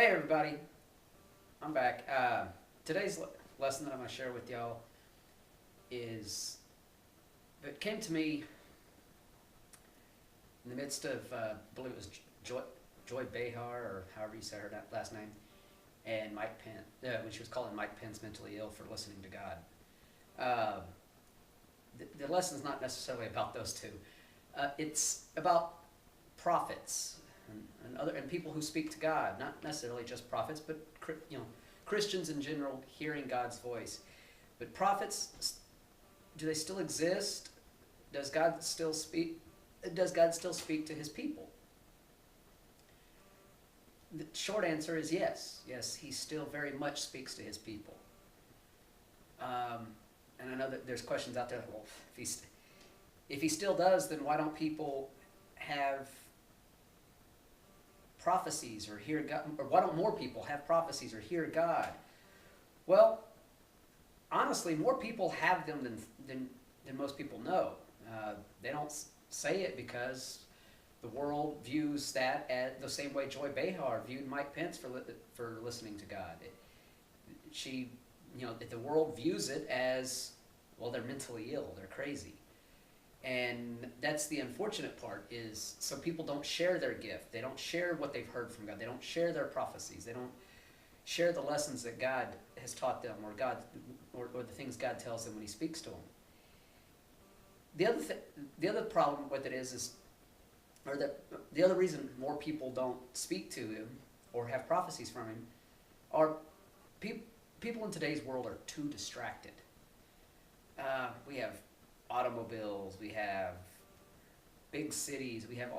Hey everybody, I'm back. Today's lesson that I'm going to share with y'all is it came to me in the midst of, I believe it was Joy Behar, or however you say her last name, and Mike Pence, when she was calling Mike Pence mentally ill for listening to God. Uh, the lesson's not necessarily about those two. It's about prophets and people who speak to God, not necessarily just prophets, but Christians in general hearing God's voice. But prophets, do they still exist? Does God still speak? Does God still speak to His people? The short answer is yes. Yes, He still very much speaks to His people. And I know that there's questions out there. Well, if He still does, then why don't people have prophecies or hear God, or why don't more people have prophecies or hear God? Well, honestly, more people have them than most people know. They don't say it because the world views that as the same way Joy Behar viewed Mike Pence for listening to God. The world views it as, well, they're mentally ill, they're crazy. And that's the unfortunate part, is so people don't share their gift. They don't share what they've heard from God. They don't share their prophecies. They don't share the lessons that God has taught them, or the things God tells them when He speaks to them. The other problem with it the other reason more people don't speak to Him or have prophecies from Him are people in today's world are too distracted. We have automobiles, we have big cities, we have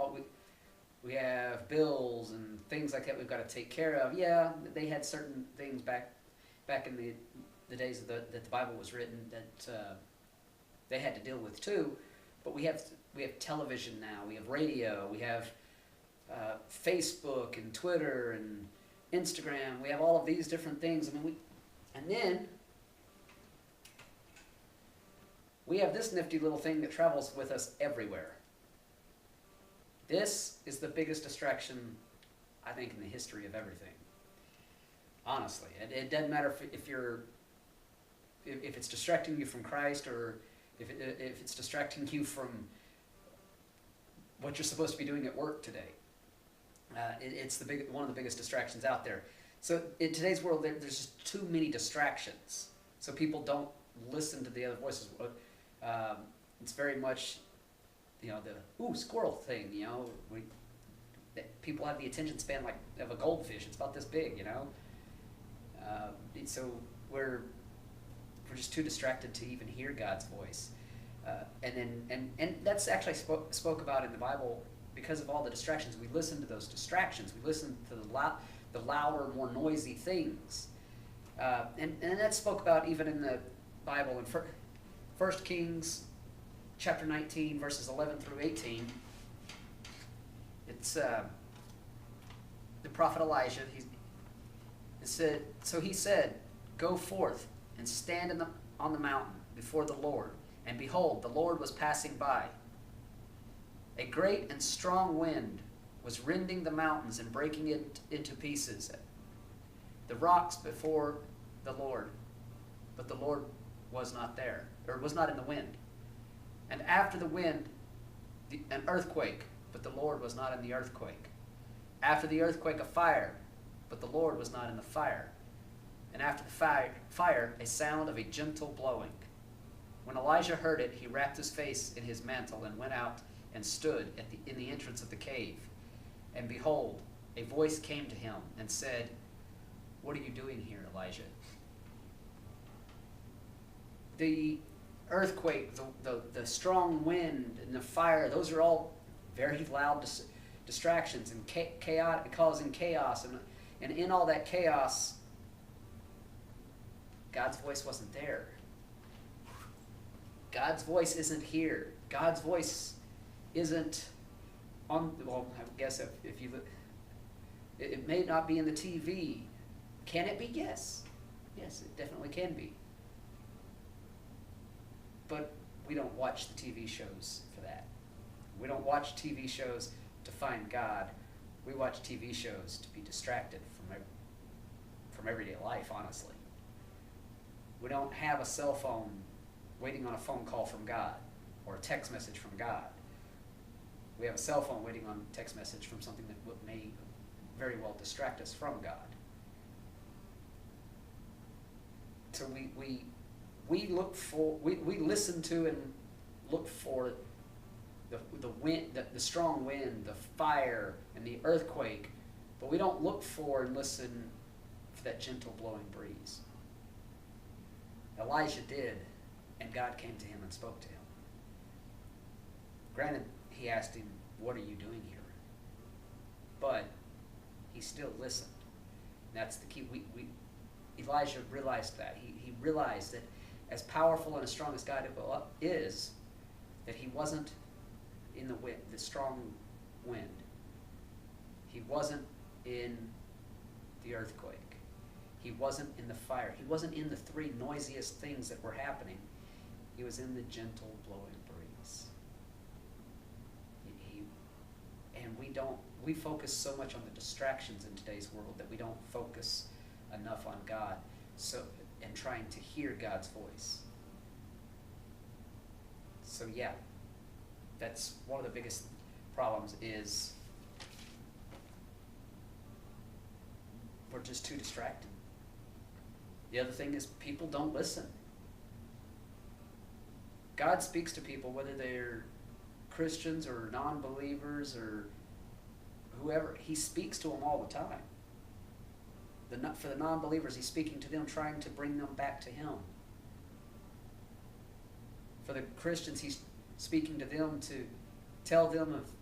bills and things like that we've got to take care of. Yeah, they had certain things back in the days that the Bible was written that they had to deal with too. But we have television now, we have radio, we have Facebook and Twitter and Instagram. We have all of these different things. And then we have this nifty little thing that travels with us everywhere. This is the biggest distraction, I think, in the history of everything. Honestly, it doesn't matter if it's distracting you from Christ, or if it's distracting you from what you're supposed to be doing at work today. It's one of the biggest distractions out there. So in today's world, there's just too many distractions. So people don't listen to the other voices. It's very much, the squirrel thing. People have the attention span like of a goldfish. It's about this big. So we're just too distracted to even hear God's voice. And that's actually spoke about in the Bible. Because of all the distractions, we listen to those distractions. We listen to the louder, more noisy things. And that's spoke about even in the Bible in 1 Kings chapter 19, verses 11 through 18. It's the prophet Elijah. He said, "Go forth and stand on the mountain before the Lord. And behold, the Lord was passing by. A great and strong wind was rending the mountains and breaking it into pieces, the rocks before the Lord, but the Lord was not there, or was not in the wind. And after the wind, an earthquake, but the Lord was not in the earthquake. After the earthquake, a fire, but the Lord was not in the fire. And after the fire, a sound of a gentle blowing. When Elijah heard it, he wrapped his face in his mantle and went out and stood in the entrance of the cave. And behold, a voice came to him and said, 'What are you doing here, Elijah?'" The earthquake, the strong wind, and the fire, those are all very loud distractions and chaotic, causing chaos. And in all that chaos, God's voice wasn't there. God's voice isn't here. God's voice isn't on, well, I guess if you look, it may not be in the TV. Can it be? Yes. Yes, it definitely can be. But we don't watch the TV shows for that. We don't watch TV shows to find God. We watch TV shows to be distracted from everyday life, honestly. We don't have a cell phone waiting on a phone call from God or a text message from God. We have a cell phone waiting on a text message from something that may very well distract us from God. So we look for, we listen to and look for the wind, the strong wind, the fire, and the earthquake, but we don't look for and listen for that gentle blowing breeze. Elijah did, and God came to him and spoke to him. Granted, he asked him, "What are you doing here?" But he still listened. And that's the key. Elijah realized that. He realized that as powerful and as strong as God is, that he wasn't in the strong wind. He wasn't in the earthquake. He wasn't in the fire. He wasn't in the three noisiest things that were happening. He was in the gentle blowing breeze. And we focus so much on the distractions in today's world that we don't focus enough on God, and trying to hear God's voice. So yeah, that's one of the biggest problems, is we're just too distracted. The other thing is people don't listen. God speaks to people, whether they're Christians or non-believers or whoever. He speaks to them all the time. For the non-believers, he's speaking to them, trying to bring them back to him. For the Christians, he's speaking to them to tell them of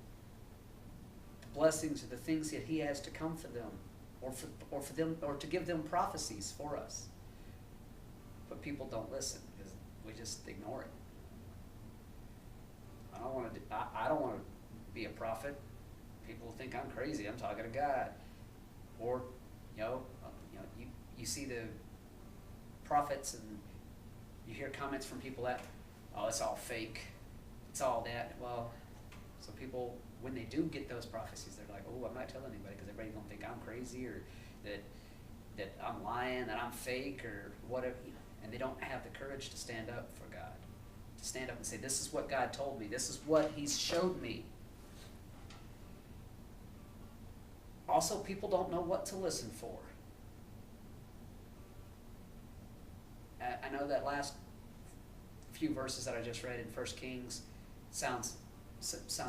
the blessings or the things that he has to come for them, or for them, or to give them prophecies for us. But people don't listen because we just ignore it. I don't want to be a prophet. People think I'm crazy. I'm talking to God. Or you see the prophets and you hear comments from people that, "Oh, it's all fake. It's all that." Well, so people, when they do get those prophecies, they're like, "Oh, I'm not telling anybody because everybody's gonna think I'm crazy, or that I'm lying, that I'm fake, or whatever." And they don't have the courage to stand up for God, to stand up and say, "This is what God told me. This is what He's showed me." Also, people don't know what to listen for. I know that last few verses that I just read in 1 Kings sounds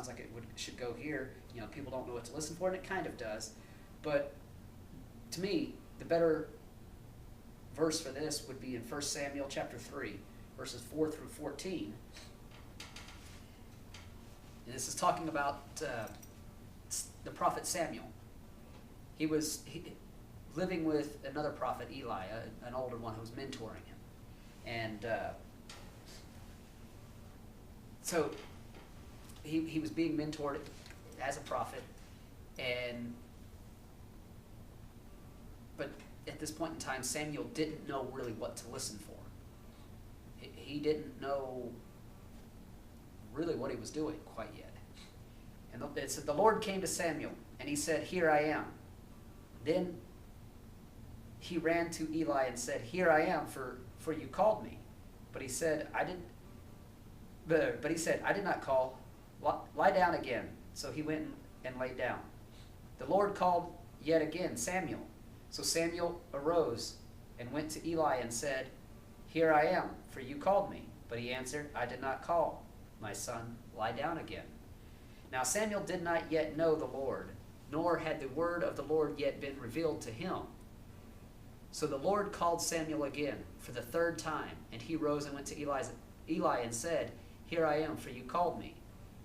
like it should go here. People don't know what to listen for, and it kind of does. But to me, the better verse for this would be in 1 Samuel chapter 3, verses 4 through 14. And this is talking about the prophet Samuel. He was living with another prophet, Eli, an older one who was mentoring him. And so he was being mentored as a prophet, but at this point in time, Samuel didn't know really what to listen for. He didn't know really what he was doing quite yet. And it said, "The Lord came to Samuel, and he said, 'Here I am.' Then he ran to Eli and said, 'Here I am, for you called me.' But he said, 'I did not call. Lie down again.' So he went and lay down. The Lord called yet again, 'Samuel.' So Samuel arose and went to Eli and said, 'Here I am, for you called me.' But he answered, 'I did not call. My son, lie down again.' Now Samuel did not yet know the Lord, nor had the word of the Lord yet been revealed to him. So the Lord called Samuel again for the third time, and he rose and went to Eli and said, 'Here I am, for you called me.'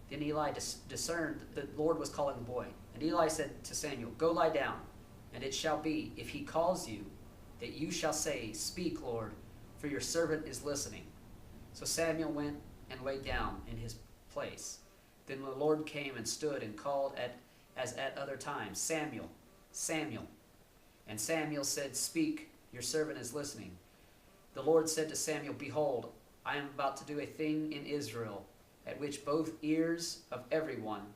Then Eli discerned that the Lord was calling the boy. And Eli said to Samuel, 'Go lie down, and it shall be, if he calls you, that you shall say, Speak, Lord, for your servant is listening.' So Samuel went and lay down in his place. Then the Lord came and stood and called as at other times, 'Samuel, Samuel.' And Samuel said, 'Speak, your servant is listening.' The Lord said to Samuel, 'Behold, I am about to do a thing in Israel, at which both ears of everyone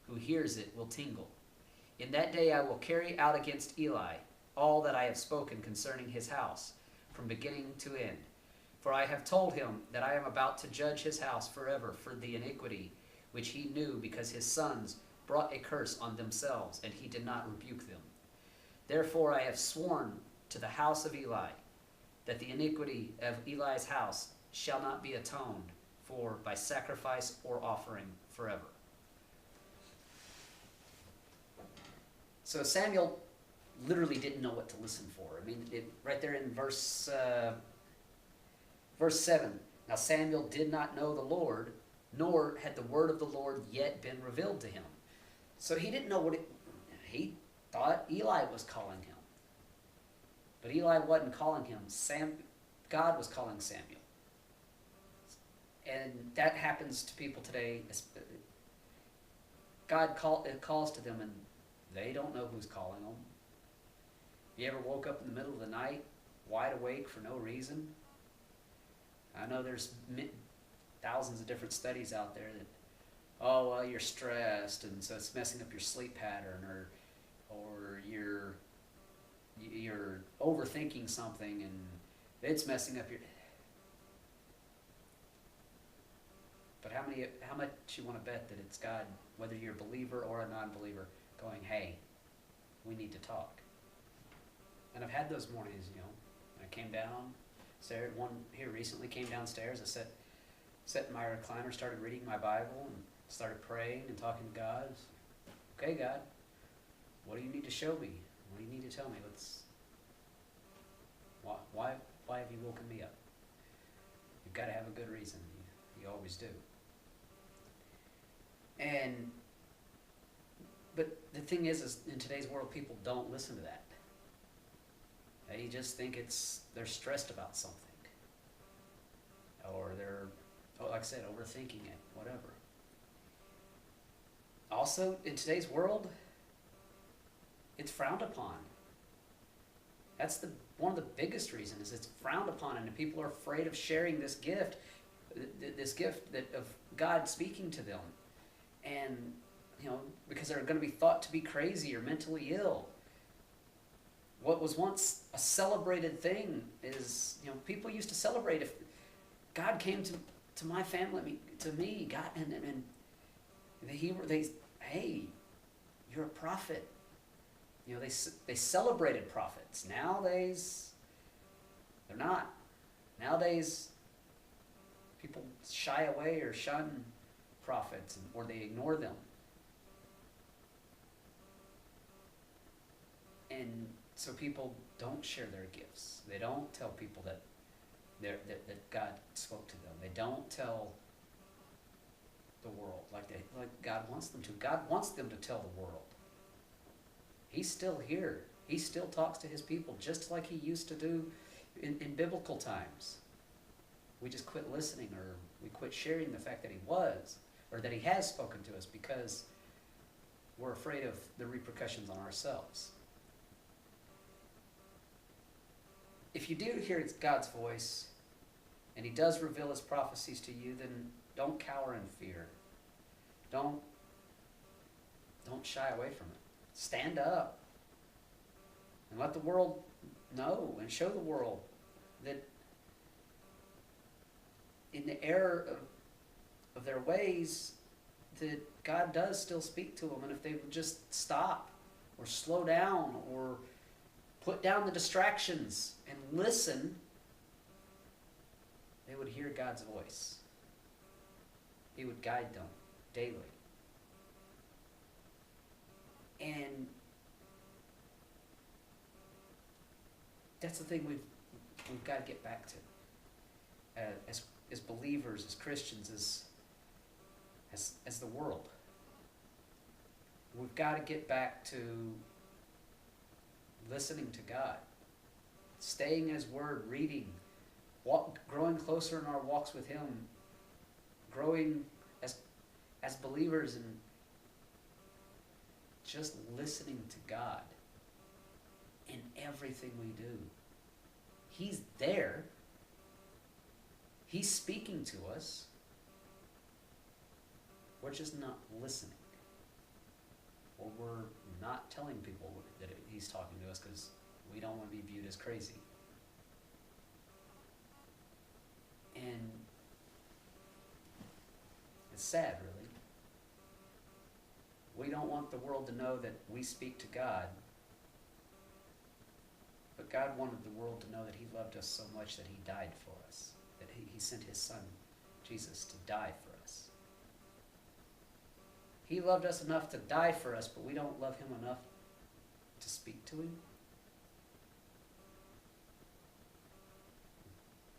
who hears it will tingle. In that day I will carry out against Eli all that I have spoken concerning his house, from beginning to end. For I have told him that I am about to judge his house forever for the iniquity which he knew, because his sons brought a curse on themselves, and he did not rebuke them. Therefore I have sworn to the house of Eli that the iniquity of Eli's house shall not be atoned for by sacrifice or offering forever. So Samuel literally didn't know what to listen for. I mean, right there in verse 7. Now Samuel did not know the Lord, nor had the word of the Lord yet been revealed to him. So he didn't know what he thought Eli was calling him. But Eli wasn't calling him. God was calling Samuel. And that happens to people today. God calls to them, and they don't know who's calling them. You ever woke up in the middle of the night, wide awake for no reason? I know there's thousands of different studies out there that, oh, well, you're stressed, and so it's messing up your sleep pattern, or you're overthinking something, and it's messing up your. But how much you want to bet that it's God, whether you're a believer or a non-believer, going, hey, we need to talk. And I've had those mornings, I came downstairs, one here recently came downstairs, I sat in my recliner, started reading my Bible, and started praying and talking to God. Okay, God, what do you need to show me? What do you need to tell me? Why have you woken me up? You've got to have a good reason. You always do. But the thing is in today's world, people don't listen to that. They just think they're stressed about something. Or they're, like I said, overthinking it, whatever. Also, in today's world, it's frowned upon. That's one of the biggest reasons, is it's frowned upon, and people are afraid of sharing this gift of God speaking to them. And, because they're going to be thought to be crazy or mentally ill. What was once a celebrated thing is, people used to celebrate if God came to my family, to me, God, and hey, you're a prophet. They celebrated prophets. Nowadays, they're not. Nowadays, people shy away or shun prophets, or they ignore them. And so people don't share their gifts. They don't tell people that God spoke to them. They don't tell the world like God wants them to. God wants them to tell the world. He's still here. He still talks to his people just like he used to do in biblical times. We just quit listening, or we quit sharing the fact that he was, or that he has spoken to us, because we're afraid of the repercussions on ourselves. If you do hear God's voice, and he does reveal his prophecies to you, then don't cower in fear. Don't shy away from it. Stand up and let the world know, and show the world that in the error of their ways, that God does still speak to them. And if they would just stop or slow down or put down the distractions and listen, they would hear God's voice. He would guide them daily. And that's the thing we've got to get back to. As believers, as Christians, as the world. We've got to get back to listening to God, staying in his word, reading, growing closer in our walks with him, growing as believers, and just listening to God in everything we do. He's there. He's speaking to us. We're just not listening, or we're not telling people that he's talking to us because we don't want to be viewed as crazy. And it's sad, really. We don't want the world to know that we speak to God, but God wanted the world to know that he loved us so much that he died for us, that he sent his son, Jesus, to die for us. He loved us enough to die for us, but we don't love him enough to speak to him.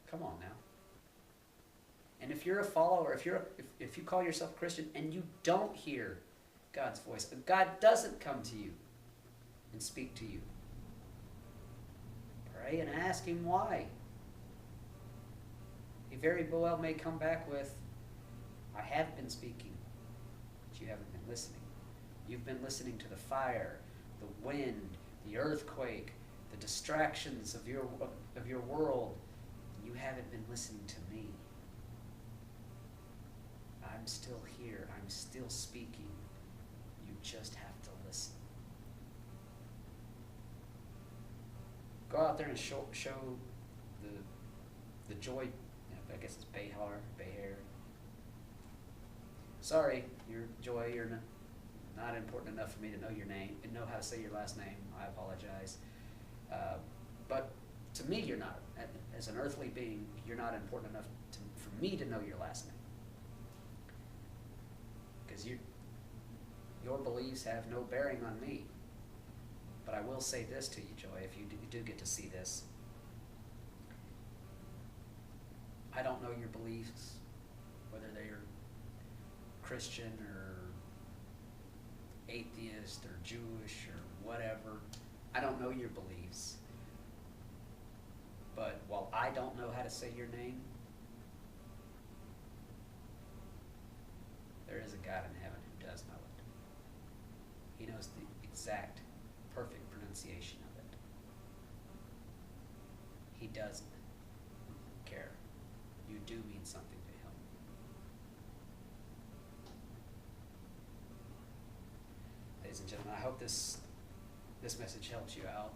Come on now. And if you're a follower, if you call yourself a Christian and you don't hear God's voice, God doesn't come to you and speak to you, pray and ask him why. He very well may come back with, I have been speaking, but you haven't been listening. You've been listening to the fire, the wind, the earthquake, the distractions of your world. You haven't been listening to me. I'm still here. I'm still speaking. You just have to listen. Go out there and show the joy. I guess it's Behar. Sorry, your Joy. You're not important enough for me to know your name and know how to say your last name. I apologize. But to me, you're not. As an earthly being, you're not important enough for me to know your last name. Because your beliefs have no bearing on me. But I will say this to you, Joy, if you do get to see this. I don't know your beliefs, whether they're Christian or atheist or Jewish or whatever. I don't know your beliefs. But while I don't know how to say your name, there is a God in heaven who does know it. He knows the exact, perfect pronunciation of it. He does care. You do mean something to him. Ladies and gentlemen, I hope this message helps you out,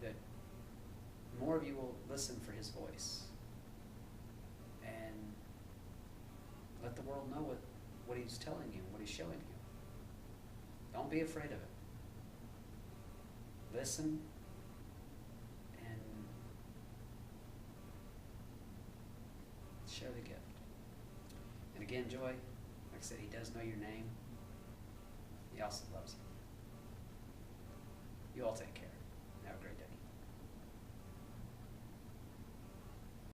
and that more of you will listen for his voice and let the world know what he's telling you, what he's showing you. Don't be afraid of it. Listen and share the gift. And again, Joy, like I said, he does know your name. He also loves you.